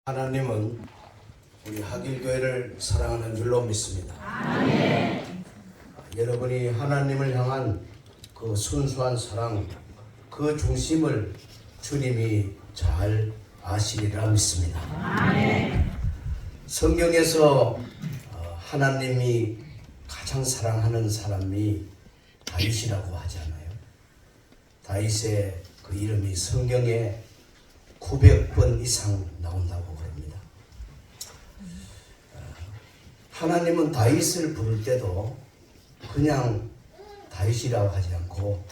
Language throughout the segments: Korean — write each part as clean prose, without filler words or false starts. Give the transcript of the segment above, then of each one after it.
하나님은 우리 하길교회를 사랑하는 줄로 믿습니다. 아멘. 여러분이 하나님을 향한 그 순수한 사랑, 그 중심을 주님이 잘 아시리라 믿습니다. 아멘. 성경에서 하나님이 가장 사랑하는 사람이 다윗이라고 하잖아요. 다윗의 그 이름이 성경에 900번 이상 나온다고 그럽니다. 하나님은 다윗을 부를 때도 그냥 다윗이라고 하지 않고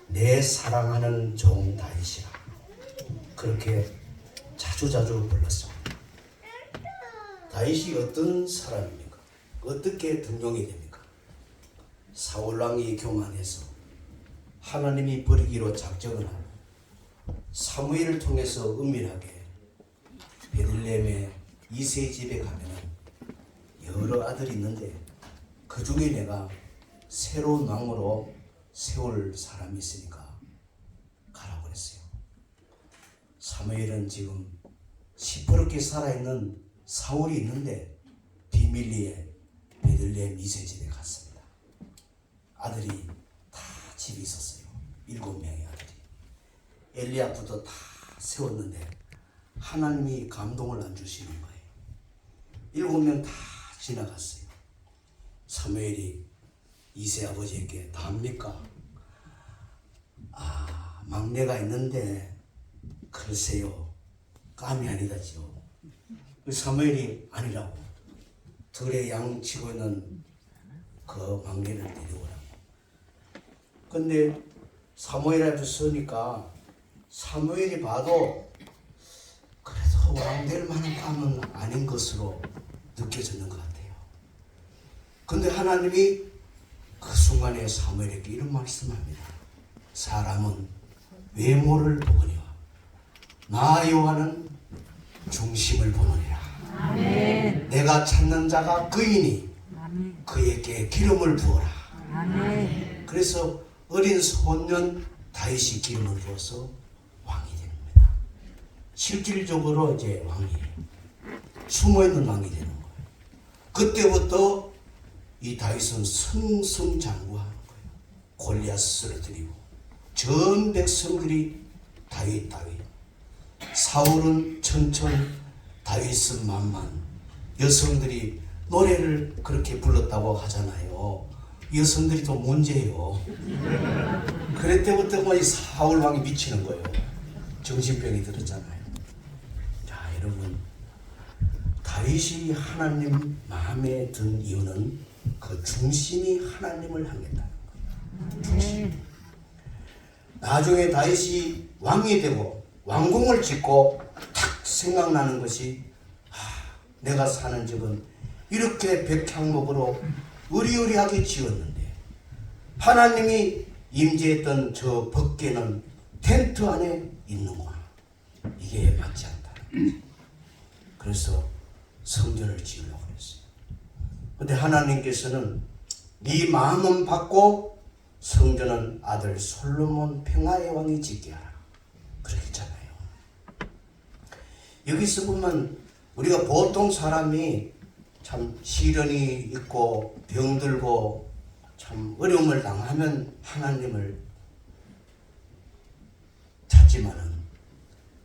내 사랑하는 종 다윗이라 그렇게 자주자주 불렀습니다. 다윗이 어떤 사람입니까? 어떻게 등용이 됩니까? 사울왕이 교만해서 하나님이 버리기로 작정을 하고 사무엘을 통해서 은밀하게 베들레헴의 이세 집에 가면은 여러 아들이 있는데 그 중에 내가 새로운 왕으로 세울 사람이 있으니까 가라고 그랬어요. 사무엘은 지금 시퍼렇게 살아있는 사울이 있는데 비밀리에 베들레헴 이세 집에 갔습니다. 아들이 다 집에 있었어요. 7명의 아들이. 엘리야부터 다 세웠는데 하나님이 감동을 안 주시는 거예요. 7명 다 지나갔어요. 사무엘이 이세 아버지에게 다 합니까? 막내가 있는데 글쎄요 감이 아니다지요. 사무엘이 아니라고 들에 양 치고 있는 그 막내를 데려오라고. 근데 사무엘 앞에 서니까 사무엘이 봐도 그래도 왕 될 만한 감은 아닌 것으로 느껴졌는 것 같아요. 근데 하나님이 그 순간에 사무엘에게 이런 말씀합니다. 사람은 외모를 보거니와 나 여호와는 중심을 보느니라. 아멘. 내가 찾는 자가 그이니 아멘. 그에게 기름을 부어라. 아멘. 그래서 어린 소년 다윗이 기름을 부어서 왕이 됩니다. 실질적으로 이제 왕이에요. 숨어있는 왕이 되는 거예요. 그때부터 이 다윗은 승승장구하는 거예요. 골리앗을 쓰러뜨리고 전 백성들이 다윗. 사울은 천천, 다윗은 만만. 여성들이 노래를 그렇게 불렀다고 하잖아요. 여성들이 또 문제예요. 그럴 때부터 이 사울 왕이 미치는 거예요. 정신병이 들었잖아요. 자, 여러분, 다윗이 하나님 마음에 든 이유는 그 중심이 하나님을 향했다는 거예요. 중심. 나중에 다윗이 왕이 되고 왕궁을 짓고 탁 생각나는 것이 내가 사는 집은 이렇게 백향목으로 으리으리하게 지었는데 하나님이 임재했던 저 밖에는 텐트 안에 있는구나. 이게 맞지 않다. 그래서 성전을 지으려고 했어요. 근데 하나님께서는 네 마음은 받고 성전은 아들 솔로몬 평화의 왕이 짓게 하라. 그렇게 했잖아요. 여기서 보면 우리가 보통 사람이 참 시련이 있고 병들고 참 어려움을 당하면 하나님을 찾지만은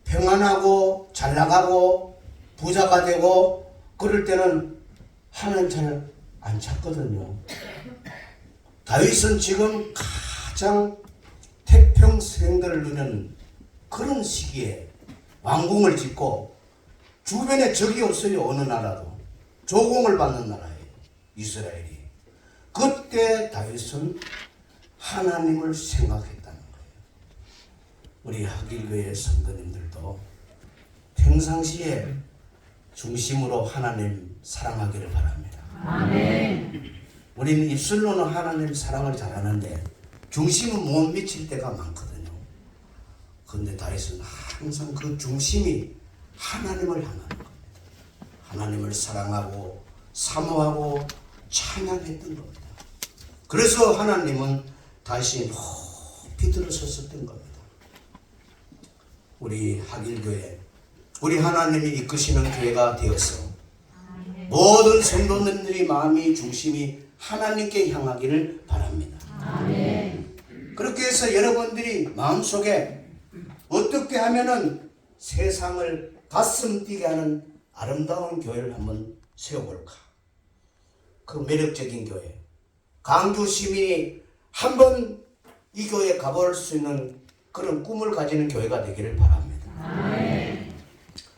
평안하고 잘나가고 부자가 되고 그럴 때는 하나님 잘 안 찾거든요. 다윗은 지금 가장 태평성대를 누리는 그런 시기에 왕궁을 짓고 주변에 적이 없어요. 어느 나라도 조공을 받는 나라예요. 이스라엘이. 그때 다윗은 하나님을 생각했다는 거예요. 우리 하길교회 성도님들도 평상시에 중심으로 하나님 사랑하기를 바랍니다. 아멘. 우리는 입술로는 하나님 사랑을 잘하는데 중심은 못 미칠 때가 많거든요. 그런데 다윗은 항상 그 중심이 하나님을 향하는 겁니다. 하나님을 사랑하고 사모하고 찬양했던 겁니다. 그래서 하나님은 다윗이 높이 들어섰었던 겁니다. 우리 하길교회 우리 하나님이 이끄시는 교회가 되어서 모든 성도님들이 마음이 중심이 하나님께 향하기를 바랍니다. 그렇게 해서 여러분들이 마음속에 어떻게 하면은 세상을 가슴 뛰게 하는 아름다운 교회를 한번 세워볼까? 그 매력적인 교회, 강주 시민이 한번 이 교회에 가볼 수 있는 그런 꿈을 가지는 교회가 되기를 바랍니다.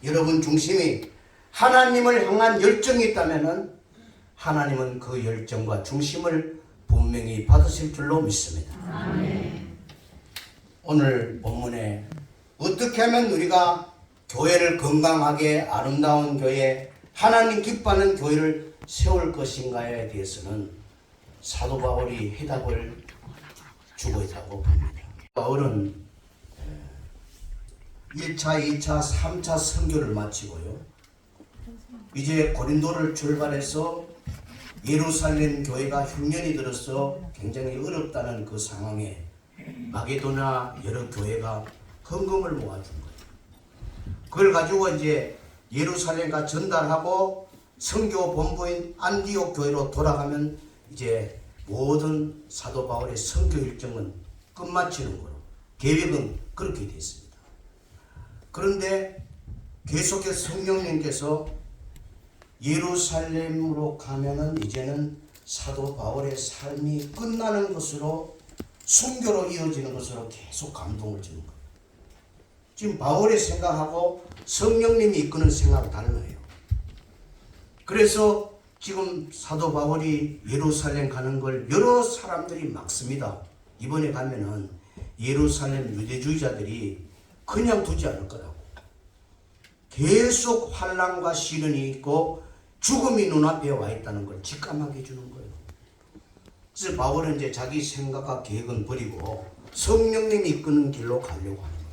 여러분 중심이 하나님을 향한 열정이 있다면 하나님은 그 열정과 중심을 분명히 받으실 줄로 믿습니다. 오늘 본문에 어떻게 하면 우리가 교회를 건강하게 아름다운 교회, 하나님 기뻐하는 교회를 세울 것인가에 대해서는 사도 바울이 해답을 주고 있다고 봅니다. 바울은 1차, 2차, 3차 선교를 마치고요. 이제 고린도를 출발해서 예루살렘 교회가 흉년이 들어서 굉장히 어렵다는 그 상황에 마게도나 여러 교회가 헌금을 모아준 거예요. 그걸 가지고 이제 예루살렘과 전달하고 선교 본부인 안디옥 교회로 돌아가면 이제 모든 사도 바울의 선교 일정은 끝마치는 거로 계획은 그렇게 됐습니다. 그런데 계속해서 성령님께서 예루살렘으로 가면은 이제는 사도 바울의 삶이 끝나는 것으로 순교로 이어지는 것으로 계속 감동을 주는 거예요. 지금 바울의 생각하고 성령님이 이끄는 생각은 달라요. 그래서 지금 사도 바울이 예루살렘 가는 걸 여러 사람들이 막습니다. 이번에 가면은 예루살렘 유대주의자들이 그냥 두지 않을 거라고. 계속 환난과 시련이 있고 죽음이 눈앞에 와 있다는 걸 직감하게 해주는 거예요. 그래서 바울은 이제 자기 생각과 계획은 버리고 성령님이 이끄는 길로 가려고 하는 거예요.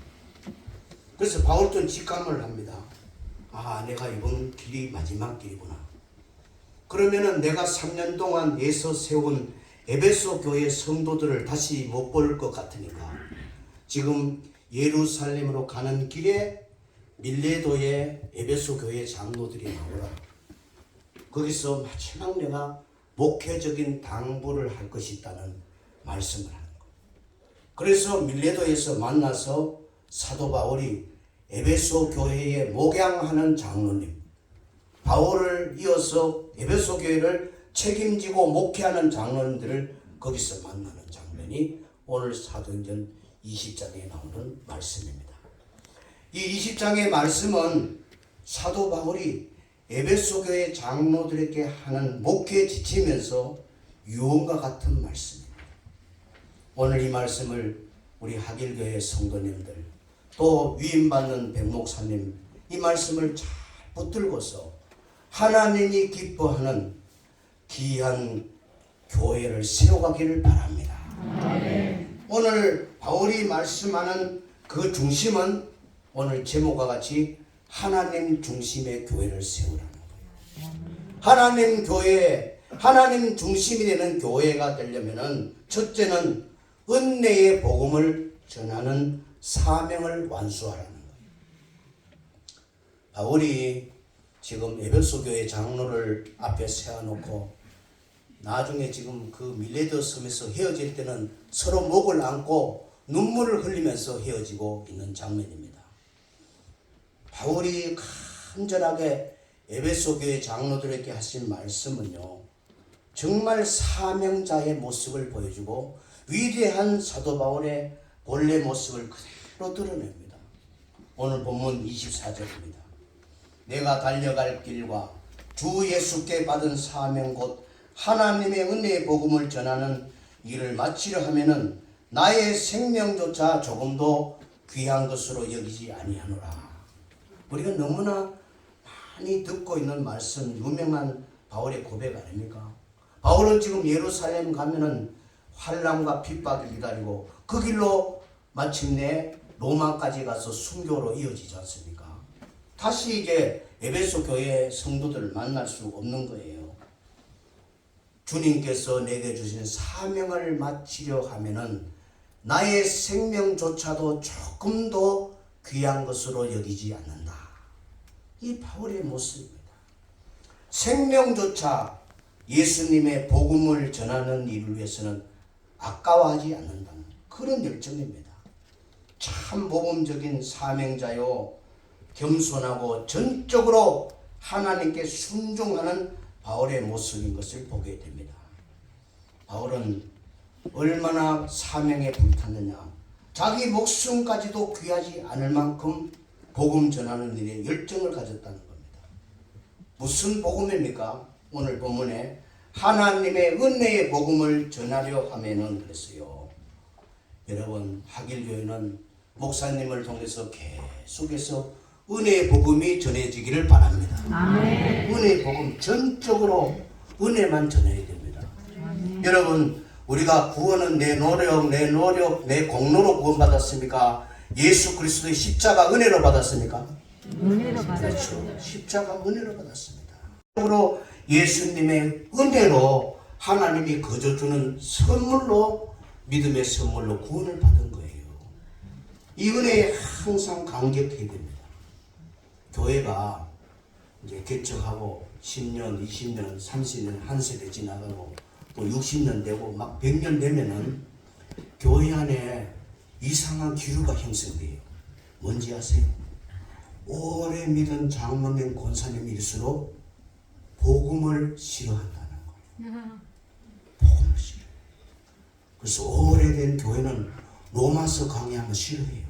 그래서 바울도 직감을 합니다. 아, 내가 이번 길이 마지막 길이구나. 그러면은 내가 3년 동안 내서 세운 에베소 교회 성도들을 다시 못 볼 것 같으니까 지금 예루살렘으로 가는 길에 밀레도의 에베소 교회 장로들이 나오라. 거기서 마지막 내가 목회적인 당부를 할 것이 있다는 말씀을 하는 거예요. 그래서 밀레도에서 만나서 사도 바울이 에베소 교회에 목양하는 장로님, 바울을 이어서 에베소 교회를 책임지고 목회하는 장로님들을 거기서 만나는 장면이 오늘 사도행전 20장에 나오는 말씀입니다. 이 20장의 말씀은 사도 바울이 에베소 교회 장로들에게 하는 목회에 지치면서 유언과 같은 말씀입니다. 오늘 이 말씀을 우리 하길교회 성도님들 또 위임받는 백목사님 이 말씀을 잘 붙들고서 하나님이 기뻐하는 귀한 교회를 세워가기를 바랍니다. 오늘 바울이 말씀하는 그 중심은 오늘 제목과 같이 하나님 중심의 교회를 세우라는 거예요. 하나님 교회, 하나님 중심이 되는 교회가 되려면은 첫째는 은혜의 복음을 전하는 사명을 완수하라는 거예요. 바울이 지금 에베소 교회 장로를 앞에 세워놓고 나중에 지금 그 밀레도 섬에서 헤어질 때는 서로 목을 안고 눈물을 흘리면서 헤어지고 있는 장면입니다. 바울이 간절하게 에베소 교회 장로들에게 하신 말씀은요, 정말 사명자의 모습을 보여주고 위대한 사도 바울의 본래 모습을 그대로 드러냅니다. 오늘 본문 24절입니다. 내가 달려갈 길과 주 예수께 받은 사명 곧 하나님의 은혜의 복음을 전하는 일을 마치려 하면은 나의 생명조차 조금도 귀한 것으로 여기지 아니하노라. 우리가 너무나 많이 듣고 있는 말씀, 유명한 바울의 고백 아닙니까? 바울은 지금 예루살렘 가면은 환난과 핍박을 기다리고 그 길로 마침내 로마까지 가서 순교로 이어지지 않습니까? 다시 이제 에베소 교회 성도들을 만날 수 없는 거예요. 주님께서 내게 주신 사명을 마치려 하면은 나의 생명조차도 조금도 귀한 것으로 여기지 않는다. 이 바울의 모습입니다. 생명조차 예수님의 복음을 전하는 일을 위해서는 아까워하지 않는다는 그런 열정입니다. 참 모범적인 사명자요, 겸손하고 전적으로 하나님께 순종하는 바울의 모습인 것을 보게 됩니다. 바울은 얼마나 사명에 불탔느냐, 자기 목숨까지도 귀하지 않을 만큼 복음 전하는 일에 열정을 가졌다는 겁니다. 무슨 복음입니까? 오늘 본문에 하나님의 은혜의 복음을 전하려 하면은 그랬어요. 여러분, 하길교회는 목사님을 통해서 계속해서 은혜의 복음이 전해지기를 바랍니다. 아멘. 은혜의 복음, 전적으로 은혜만 전해야 됩니다. 여러분, 우리가 구원은 내 노력, 내 공로로 구원받았습니까? 예수 그리스도의 십자가 은혜로 받았습니까? 은혜로 받았죠. 그렇죠. 십자가 은혜로 받았습니다. 으로 예수님의 은혜로 하나님이 거저주는 선물로, 믿음의 선물로 구원을 받은 거예요. 이 은혜에 항상 감격해야 됩니다. 교회가 이제 개척하고 10년, 20년, 30년 한 세대 지나가고 또 60년 되고 막 100년 되면은 교회 안에 이상한 기류가 형성돼요. 뭔지 아세요? 오래 믿은 장로님, 권사님일수록 복음을 싫어한다는 거예요. 복음을 싫어해요. 그래서 오래된 교회는 로마서 강의하면 싫어해요.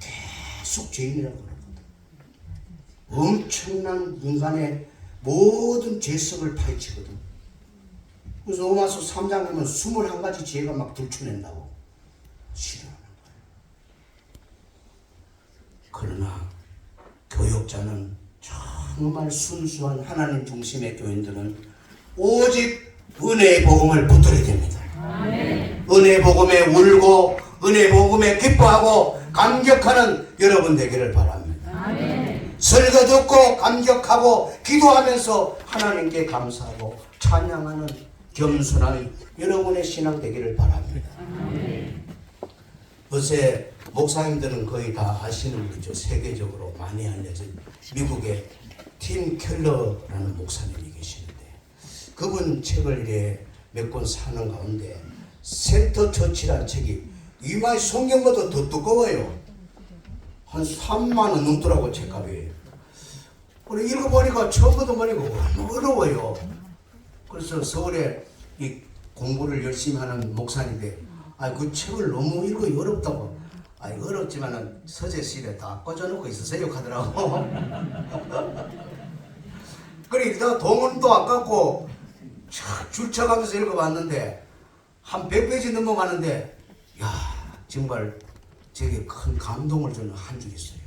계속 죄인이라고 그러거든. 엄청난 인간의 모든 죄성을 파헤치거든. 그래서 로마서 3장 보면 21가지 죄가 막 들춰낸다고. 싫어하는 거예요. 그러나 교역자는 정말 순수한 하나님 중심의 교인들은 오직 은혜의 복음을 붙들어야 됩니다. 아멘. 은혜의 복음에 울고 은혜의 복음에 기뻐하고 감격하는 여러분 되기를 바랍니다. 아멘. 설교 듣고 감격하고 기도하면서 하나님께 감사하고 찬양하는 겸손한 여러분의 신앙 되기를 바랍니다. 아멘. 요새 목사님들은 거의 다 아시는 분이죠. 세계적으로 많이 알려진 미국의 팀 켈러라는 목사님이 계시는데, 그분 책을 이렇게 몇 권 사는 가운데 센터 처치라는 책이 이마의 성경보다 더 두꺼워요. 한 3만 원 넘더라고 책값이. 그래 읽어보니까 처음부터 보니까 너무 어려워요. 그래서 서울에 이 공부를 열심히 하는 목사님인데, 그 책을 너무 읽기 어렵다고. 어렵지만은 서재실에 다 꽂아놓고 있으세요 하더라고. 그래 다 돈도 아깝고 줄 쳐가면서 읽어봤는데 한 100페이지 넘어가는데, 야 정말 제게 큰 감동을 주는 한 줄 있어요.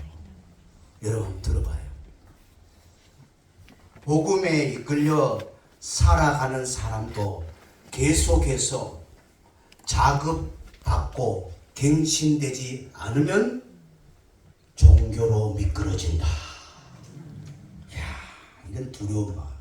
여러분 들어봐요. 복음에 이끌려 살아가는 사람도 계속해서 자극받고 갱신되지 않으면 종교로 미끄러진다. 이건 두려운 마음이에요.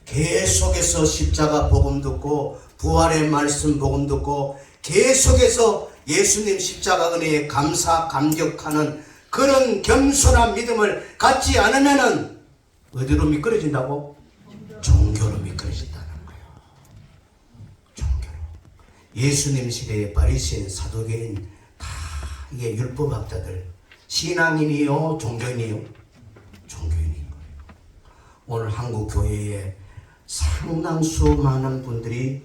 계속해서 십자가 복음 듣고 부활의 말씀 복음 듣고 계속해서 예수님 십자가 은혜에 감사 감격하는 그런 겸손한 믿음을 갖지 않으면은 어디로 미끄러진다고? 종교로 미끄러진다는 거예요. 종교로. 예수님 시대의 바리새인, 사두개인 다 이게 율법학자들, 신앙인이요, 종교인이요, 종교인인 거예요. 오늘 한국 교회에 상당수 많은 분들이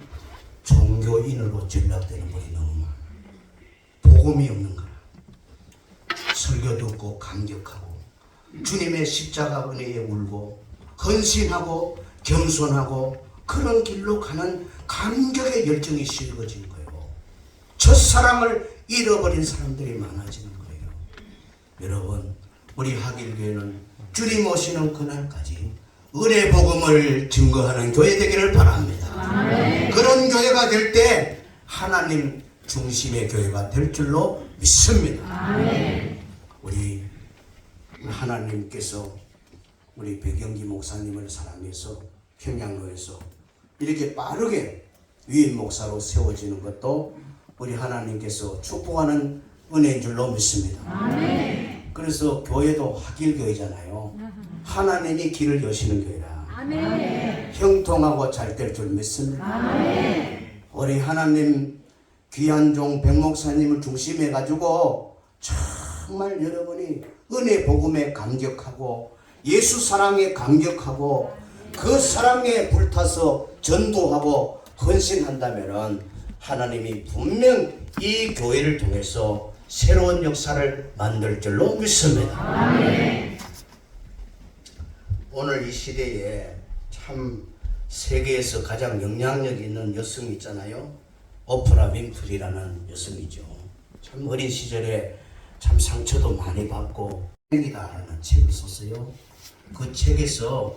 종교인으로 전락되는 분이 너무 많아요. 복음이 없는 거야. 설교 듣고 감격하고 주님의 십자가 은혜에 울고 헌신하고 겸손하고 그런 길로 가는 감격의 열정이 실어진 거예요. 첫사랑을 잃어버린 사람들이 많아지는 거예요. 여러분, 우리 하길교회는 주님 오시는 그날까지 은혜 복음을 증거하는 교회 되기를 바랍니다. 아멘. 그런 교회가 될 때 하나님 중심의 교회가 될 줄로 믿습니다. 아멘. 우리 하나님께서 우리 백영기 목사님을 사랑해서 평양로에서 이렇게 빠르게 위임 목사로 세워지는 것도 우리 하나님께서 축복하는 은혜인 줄로 믿습니다. 아멘. 그래서 교회도 하길교회잖아요. 하나님이 길을 여시는 교회라. 아멘. 형통하고 잘 될 줄 믿습니다. 아멘. 우리 하나님 귀한 종 백목사님을 중심해 가지고 정말 여러분이 은혜 복음에 감격하고 예수 사랑에 감격하고 그 사랑에 불타서 전도하고 헌신한다면은 하나님이 분명 이 교회를 통해서 새로운 역사를 만들 줄로 믿습니다. 아멘. 오늘 이 시대에 참 세계에서 가장 영향력 있는 여성이 있잖아요. 오프라 윈프리라는 여성이죠. 참 어린 시절에 참 상처도 많이 받고 이다라는 책을 썼어요. 그 책에서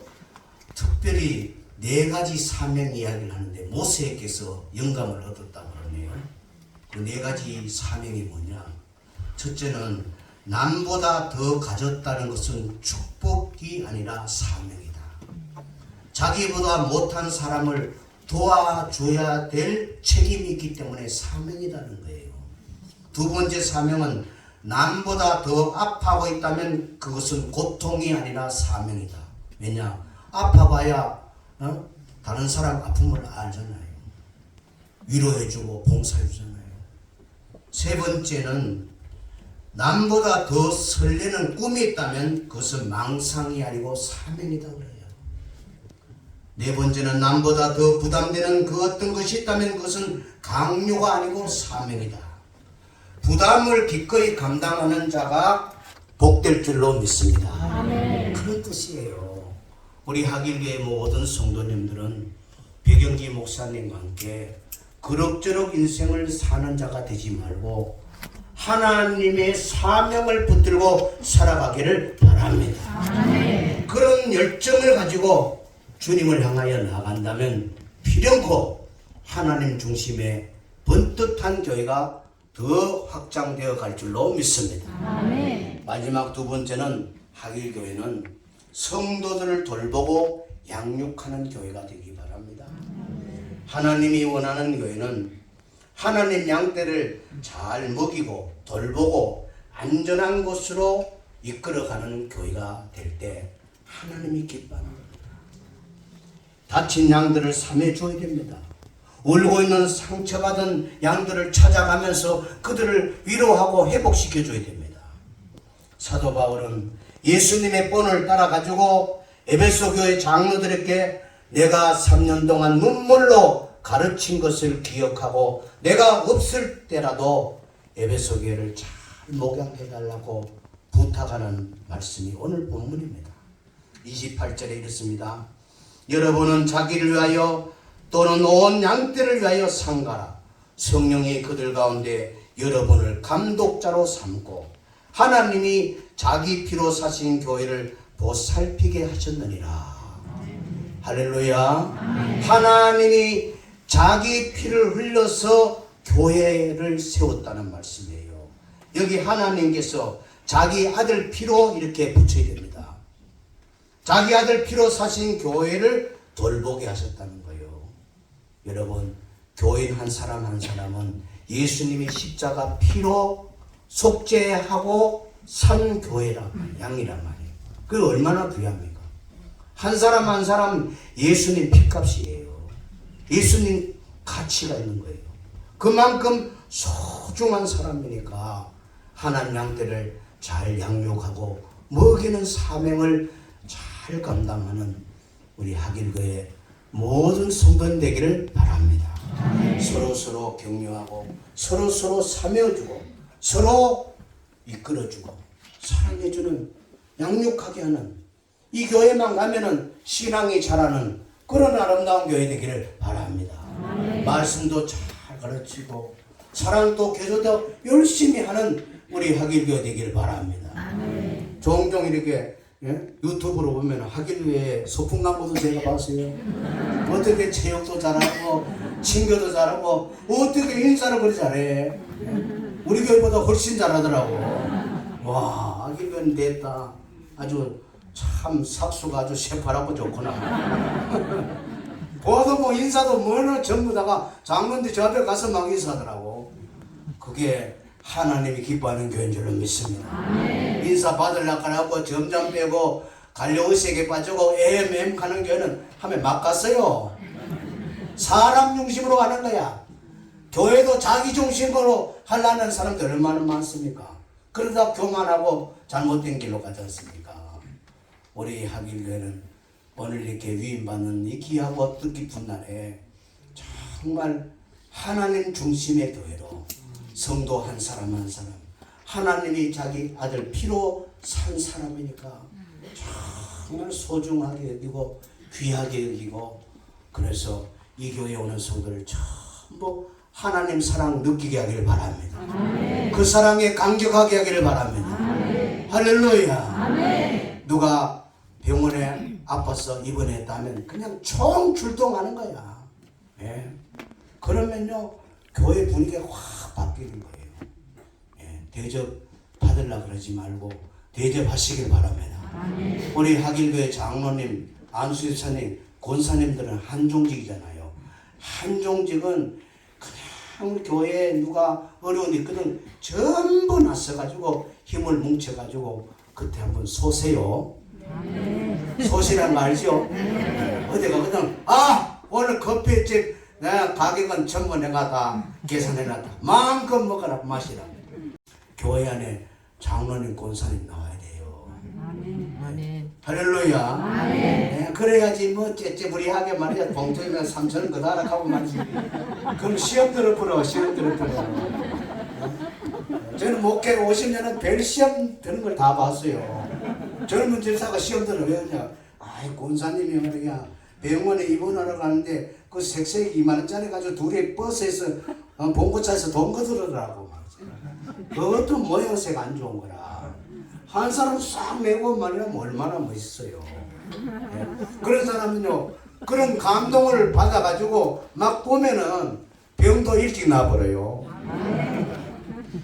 특별히 4가지 사명 이야기를 하는데 모세께서 영감을 얻었다고 그러네요. 그 4가지 사명이 뭐냐? 첫째는 남보다 더 가졌다는 것은 축복이 아니라 사명이다. 자기보다 못한 사람을 도와줘야 될 책임이 있기 때문에 사명이라는 거예요. 두 번째 사명은 남보다 더 아파하고 있다면 그것은 고통이 아니라 사명이다. 왜냐? 아파봐야 다른 사람 아픔을 알잖아요. 위로해주고 봉사해주잖아요. 세 번째는 남보다 더 설레는 꿈이 있다면 그것은 망상이 아니고 사명이다 그래요. 네 번째는 남보다 더 부담되는 그 어떤 것이 있다면 그것은 강요가 아니고 사명이다. 부담을 기꺼이 감당하는 자가 복될 줄로 믿습니다. 아멘. 그런 뜻이에요. 우리 하길교회 모든 성도님들은 백영기 목사님과 함께 그럭저럭 인생을 사는 자가 되지 말고 하나님의 사명을 붙들고 살아가기를 바랍니다. 아멘. 그런 열정을 가지고 주님을 향하여 나간다면 필연코 하나님 중심의 번듯한 교회가 더 확장되어 갈 줄로 믿습니다. 아멘. 마지막 두 번째는 하길교회는 성도들을 돌보고 양육하는 교회가 되기 바랍니다. 하나님이 원하는 교회는 하나님 양떼를 잘 먹이고 돌보고 안전한 곳으로 이끌어가는 교회가 될 때 하나님이 기뻐합니다. 다친 양들을 삼해줘야 됩니다. 울고 있는 상처받은 양들을 찾아가면서 그들을 위로하고 회복시켜줘야 됩니다. 사도 바울은 예수님의 본을 따라가지고 에베소 교회 장로들에게 내가 3년 동안 눈물로 가르친 것을 기억하고 내가 없을 때라도 에베소 교회를 잘 목양해달라고 부탁하는 말씀이 오늘 본문입니다. 28절에 이렇습니다. 여러분은 자기를 위하여 또는 온 양떼를 위하여 상가라. 성령이 그들 가운데 여러분을 감독자로 삼고 하나님이 자기 피로 사신 교회를 보살피게 하셨느니라. 할렐루야. 하나님이 자기 피를 흘려서 교회를 세웠다는 말씀이에요. 여기 하나님께서 자기 아들 피로 이렇게 붙여야 됩니다. 자기 아들 피로 사신 교회를 돌보게 하셨다는 거예요. 여러분, 교인 한 사람 한 사람은 예수님이 십자가 피로 속죄하고 산 교회란 양이란 말이에요. 그게 얼마나 귀합니까? 한 사람 한 사람 예수님 피값이에요. 예수님 가치가 있는 거예요. 그만큼 소중한 사람이니까 하나님 양떼를 잘 양육하고 먹이는 사명을 잘 감당하는 우리 하길교회 모든 성도님 되기를 바랍니다. 서로 격려하고 서로 사며주고 서로 이끌어주고 사랑해주는 양육하게 하는 이 교회만 가면은 신앙이 자라는 그런 아름다운 교회 되기를 바랍니다. 말씀도 잘 가르치고 사랑도 교조도 열심히 하는 우리 하길교회 되기를 바랍니다. 종종 이렇게 유튜브로 보면 하길교회 소풍강고도 제가 봤어요. 어떻게 체육도 잘하고 친교도 잘하고 어떻게 인사를 그리 잘해. 우리 교회보다 훨씬 잘하더라고. 와, 하길교회는 됐다. 아주 참 삭수가 아주 새파랗고 좋구나. 보아도 뭐 인사도 뭐는 전부 다가 장로인데 저 앞에 가서 막 인사하더라고. 그게 하나님이 기뻐하는 교회인 줄로 믿습니다. 인사 받으려고 하고 점점 빼고 갈려의식에 빠지고 애매임 가는 교회는 하면 막 갔어요. 사람 중심으로 가는 거야. 교회도 자기 중심으로 하려는 사람들 얼마나 많습니까? 그러다 교만하고 잘못된 길로 가지 않습니까? 우리 하길교회는 오늘 이렇게 위임받는 이 귀하고 뜻깊은 날에 정말 하나님 중심의 교회로 성도 한 사람 한 사람 하나님이 자기 아들 피로 산 사람이니까 정말 소중하게 여기고 귀하게 여기고 그래서 이 교회에 오는 성도를 전부 하나님 사랑 느끼게 하기를 바랍니다. 그 사랑에 감격하게 하기를 바랍니다. 할렐루야. 누가 병원에 아파서 입원했다면 그냥 총 출동하는 거야. 예. 그러면요 교회 분위기가 확 바뀌는 거예요. 예. 대접 받으려고 그러지 말고 대접하시길 바랍니다. 우리 하길교회 장로님, 안수집사님, 권사님들은 한종직이잖아요. 한종직은 그냥 교회에 누가 어려운 일 있거든 전부 나서가지고 힘을 뭉쳐가지고 그때 한번 쏘세요. 소시란 말이죠. 어디 가거든 오늘 커피집 내가 가격은 전부 내가 다 계산해놨다. 마음껏 먹어라 마시라. 교회 안에 장로님 권사님 나와야 돼요. 아멘. 할렐루야. 네, 그래야지 뭐 째째부리하게 말이야 봉투에면 3,000원 그다락하고 말이지. 그럼 시험 들어보라. 시험 들어보라. 저는 목회 50년은 별 시험 드는 걸 다 봤어요. 젊은 집사가 시험 들어 왜 그러냐. 아이 권사님이 말이야 병원에 입원하러 가는데 그 색색이 2만원짜리 가지고 둘이 버스에서 봉고차에서 돈 거두르더라고. 그것도 모양새가 안 좋은 거라. 한 사람 싹 내고 말이면 얼마나 멋있어요. 예. 그런 사람은요 그런 감동을 받아가지고 막 보면은 병도 일찍 나버려요.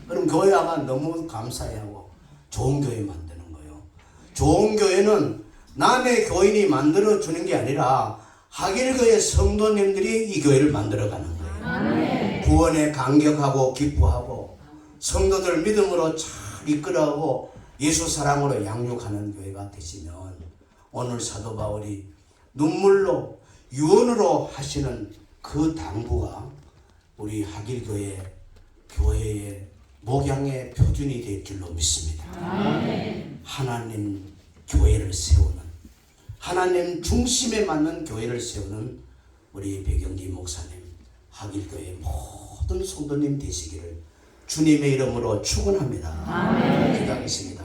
그럼 교회가 너무 감사해하고 좋은 교회 만드는 거예요. 좋은 교회는 남의 교인이 만들어주는 게 아니라 하길교회 성도님들이 이 교회를 만들어가는 거예요. 구원에 감격하고 기뻐하고 성도들 믿음으로 잘 이끌어가고 예수 사랑으로 양육하는 교회가 되시면 오늘 사도 바울이 눈물로 유언으로 하시는 그 당부가 우리 하길교회 교회의 목양의 표준이 될 줄로 믿습니다. 하나님 교회를 세우는 하나님 중심에 맞는 교회를 세우는 우리 백영기 목사님 하길교회 모든 성도님 되시기를 주님의 이름으로 축원합니다. 기도하겠습니다.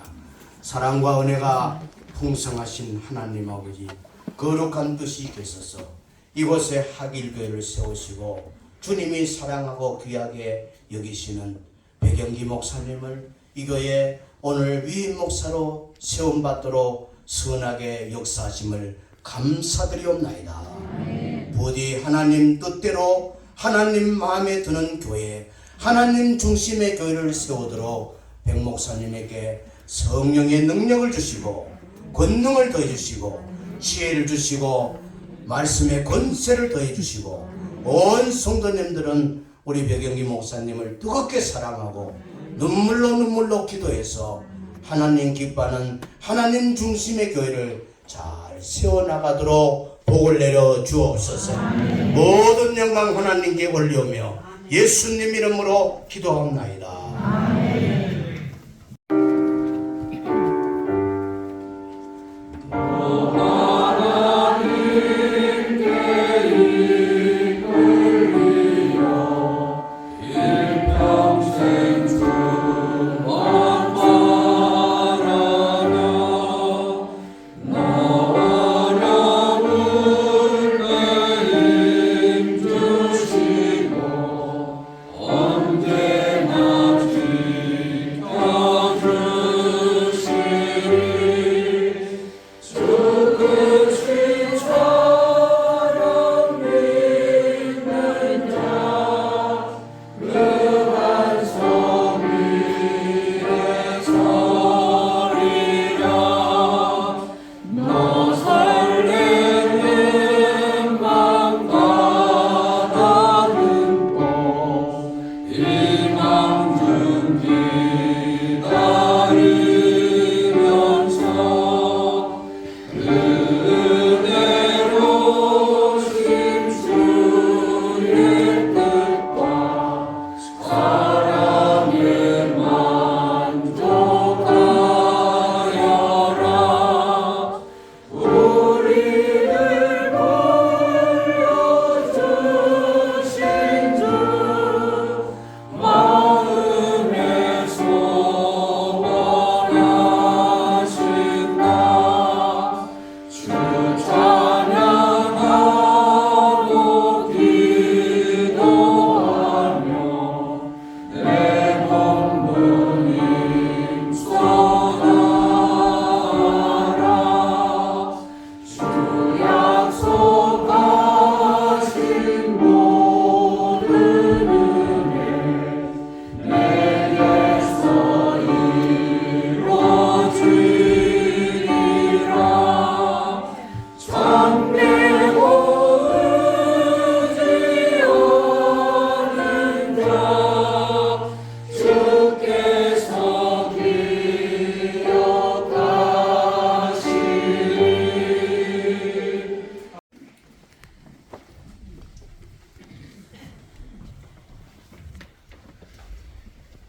사랑과 은혜가 풍성하신 하나님 아버지 거룩한 뜻이 되셔서 이곳에 하길교회를 세우시고 주님이 사랑하고 귀하게 여기시는 백영기 목사님을 이 교회에 오늘 위임 목사로 세움받도록 선하게 역사하심을 감사드리옵나이다. 부디 하나님 뜻대로 하나님 마음에 드는 교회 하나님 중심의 교회를 세우도록 백 목사님에게 성령의 능력을 주시고 권능을 더해 주시고 지혜를 주시고 말씀의 권세를 더해 주시고 온 성도님들은 우리 백영기 목사님을 뜨겁게 사랑하고 눈물로 기도해서 하나님 기뻐하는 하나님 중심의 교회를 잘 세워나가도록 복을 내려 주옵소서. 모든 영광 하나님께 올리오며 예수님 이름으로 기도합나이다. 언제나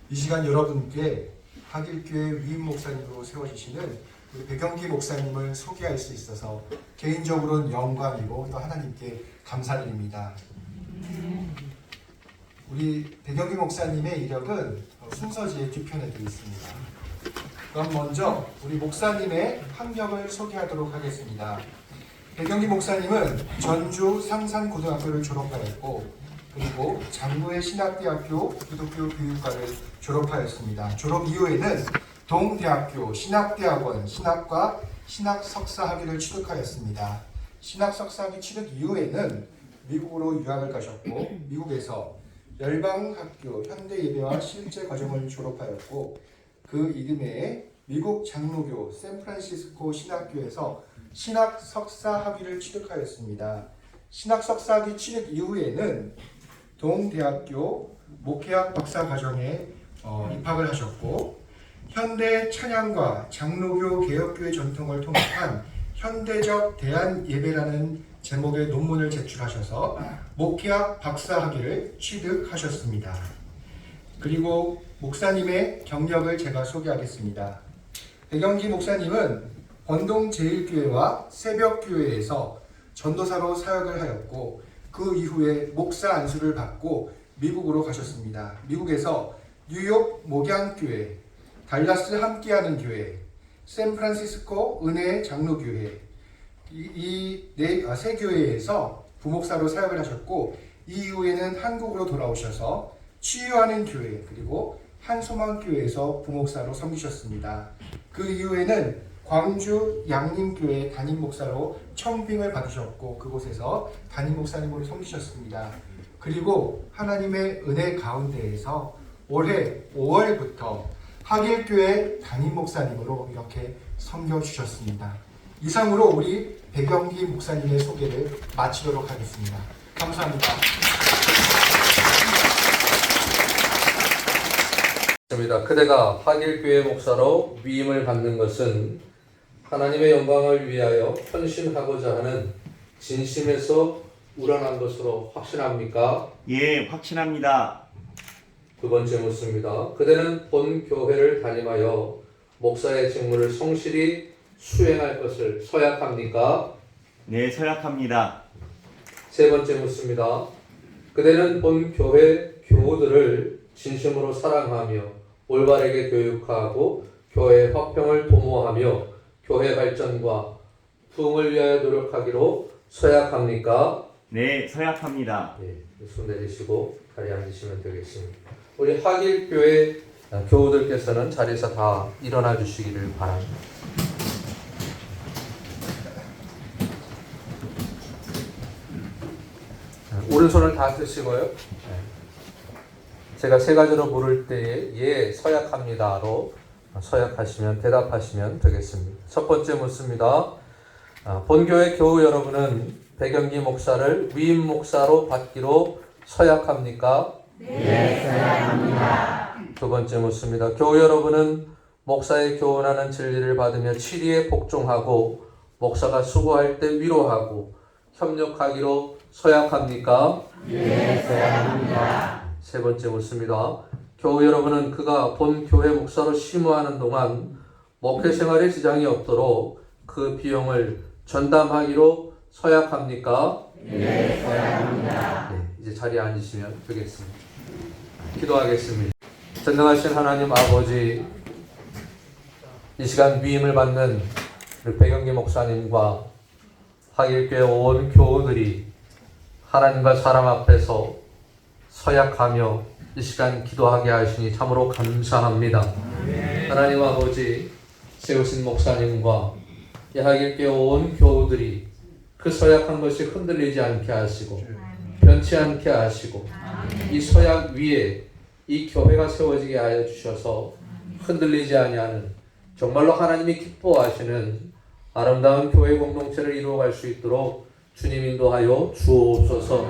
이 시간 여러분께 하길교회 위임 목사님으로 세워지시는 우리 백영기 목사님을 소개할 수 있어서 개인적으로는 영광이고 또 하나님께 감사드립니다. 우리 백영기 목사님의 이력은 순서지에 뒤편에 되어 있습니다. 그럼 먼저 우리 목사님의 학력을 소개하도록 하겠습니다. 백영기 목사님은 전주 상산고등학교를 졸업하였고 그리고 장로의 신학대학교 기독교 교육과를 졸업하였습니다. 졸업 이후에는 동대학교 신학대학원 신학과 신학석사학위를 취득하였습니다. 신학석사학위 취득 이후에는 미국으로 유학을 가셨고 미국에서 열방학교 현대예배와 실제 과정을 졸업하였고 그 이듬해에 미국 장로교 샌프란시스코 신학교에서 신학 석사 학위를 취득하였습니다. 신학 석사 학위 취득 이후에는 동대학교 목회학 박사 과정에 입학을 하셨고 현대 찬양과 장로교 개혁교회 전통을 통합한 현대적 대한 예배라는 제목의 논문을 제출하셔서 목회학 박사 학위를 취득하셨습니다. 그리고 목사님의 경력을 제가 소개하겠습니다. 백영기 목사님은 권동제일교회와 새벽교회에서 전도사로 사역을 하였고 그 이후에 목사 안수를 받고 미국으로 가셨습니다. 미국에서 뉴욕 목양교회, 달라스 함께하는 교회, 샌프란시스코 은혜 장로교회 세 교회에서 부목사로 사역을 하셨고 이후에는 한국으로 돌아오셔서 치유하는 교회 그리고 한소망교회에서 부목사로 섬기셨습니다. 그 이후에는 광주 양림교회 담임 목사로 청빙을 받으셨고 그곳에서 담임 목사님으로 섬기셨습니다. 그리고 하나님의 은혜 가운데에서 올해 5월부터 하길교회 담임 목사님으로 이렇게 섬겨주셨습니다. 이상으로 우리 백영기 목사님의 소개를 마치도록 하겠습니다. 감사합니다. 그대가 하길교회 목사로 위임을 받는 것은 하나님의 영광을 위하여 헌신하고자 하는 진심에서 우러난 것으로 확신합니까? 예, 확신합니다. 두 번째 묻습니다. 그대는 본 교회를 다ним하여 목사의 직무를 성실히 수행할 것을 서약합니까? 네, 서약합니다. 세 번째 묻습니다. 그대는 본 교회 교우들을 진심으로 사랑하며 올바르게 교육하고 교회 화평을 도모하며 교회 발전과 부흥을 위하여 노력하기로 서약합니까? 네, 서약합니다. 예, 손 내리시고 자리에 앉으시면 되겠습니다. 우리 하길교회 교우들께서는 자리에서 다 일어나 주시기를 바랍니다. 오른손을 다 드시고요. 제가 세 가지로 부를 때에 예, 서약합니다로 서약하시면 대답하시면 되겠습니다. 첫 번째 묻습니다. 본교회 교우 여러분은 백영기 목사를 위임 목사로 받기로 서약합니까? 네, 서약합니다. 두 번째 묻습니다. 교우 여러분은 목사의 교훈하는 진리를 받으며 치리에 복종하고 목사가 수고할 때 위로하고 협력하기로 서약합니까? 네, 서약합니다. 세 번째 묻습니다. 교우 여러분은 그가 본 교회 목사로 심우하는 동안 목회 생활에 지장이 없도록 그 비용을 전담하기로 서약합니까? 네, 서약합니다. 네, 이제 자리에 앉으시면 되겠습니다. 기도하겠습니다. 전능하신 하나님 아버지, 이 시간 위임을 받는 우리 백영기 목사님과 하길교회 온 교우들이 하나님과 사람 앞에서 서약하며 이 시간 기도하게 하시니 참으로 감사합니다. 하나님 아버지, 세우신 목사님과 이 하길교회 온 교우들이 그 서약한 것이 흔들리지 않게 하시고 변치 않게 하시고 이 서약 위에 이 교회가 세워지게 하여 주셔서 흔들리지 아니하는 정말로 하나님이 기뻐하시는 아름다운 교회 공동체를 이루어갈 수 있도록 주님 인도하여 주옵소서.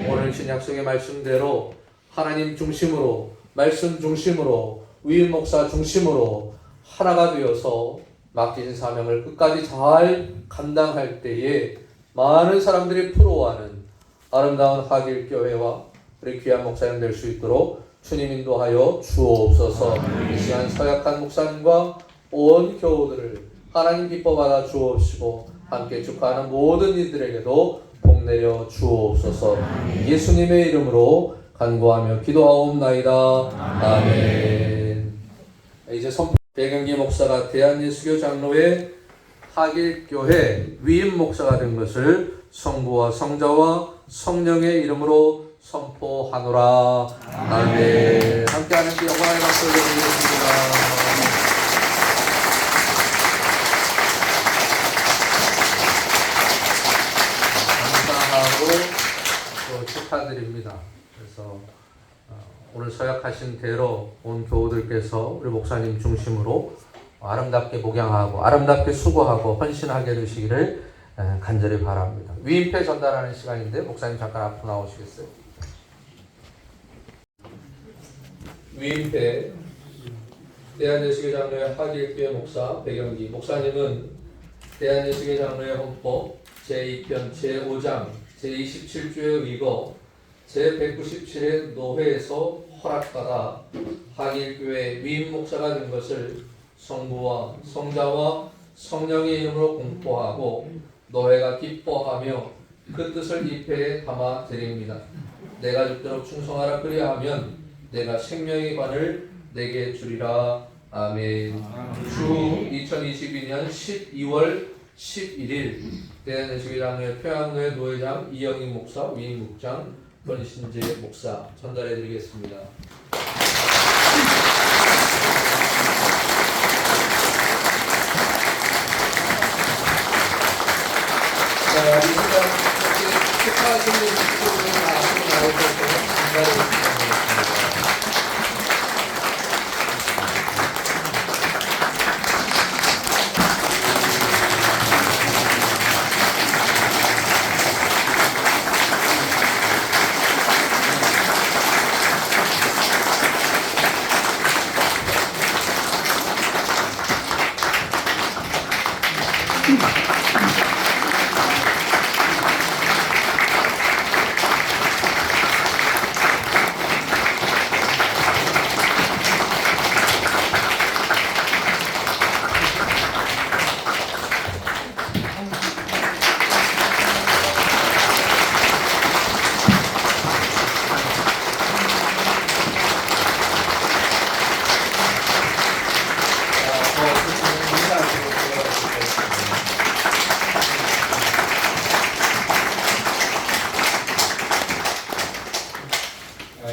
오늘 신약성의 말씀대로 하나님 중심으로 말씀 중심으로 위임 목사 중심으로 하나가 되어서 맡긴 사명을 끝까지 잘 감당할 때에 많은 사람들이 부러워하는 아름다운 하길교회와 우리 귀한 목사님 될 수 있도록 주님 인도하여 주옵소서. 이 시간 서약한 목사님과 온 교우들을 하나님 기뻐 받아 주옵시고 함께 축하하는 모든 이들에게도 복 내려 주옵소서. 예수님의 이름으로 간구하며 기도하옵나이다. 아멘. 이제 백영기 목사가 대한예수교 장로회 하길교회 위임 목사가 된 것을 성부와 성자와 성령의 이름으로 선포하노라. 아멘. 함께 하나님께 영광의 박수 올려드리겠습니다. 또 축하드립니다. 그래서 오늘 서약하신 대로 온 교우들께서 우리 목사님 중심으로 아름답게 목양하고 아름답게 수고하고 헌신하게 되시기를 간절히 바랍니다. 위임패 전달하는 시간인데 목사님 잠깐 앞으로 나오시겠어요? 위임패 대한예수교 장로회 하길교회 목사 백영기 목사님은 대한예수교 장로회 헌법 제2편 제5장 제27조의 위거 제197회 노회에서 허락받아 하길교회 위임 목사가 된 것을 성부와 성자와 성령의 이름으로 공포하고 노회가 기뻐하며 그 뜻을 이 패에 담아 드립니다. 내가 죽도록 충성하라 그리하면 내가 생명의 관을 내게 주리라. 아멘. 주 2022년 12월 11일 대한예수교 장로회 평양로회 노회장 이영익 목사 위임국장 권신재 목사 전달해 드리겠습니다. 자, 이 시간 축하하시는 분들은 앞으로 나오셔서 전달해 주시기 바랍니다.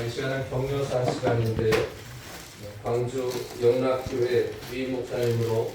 이 시간은 격려사 시간인데요. 광주 영락교회 위임 목사님으로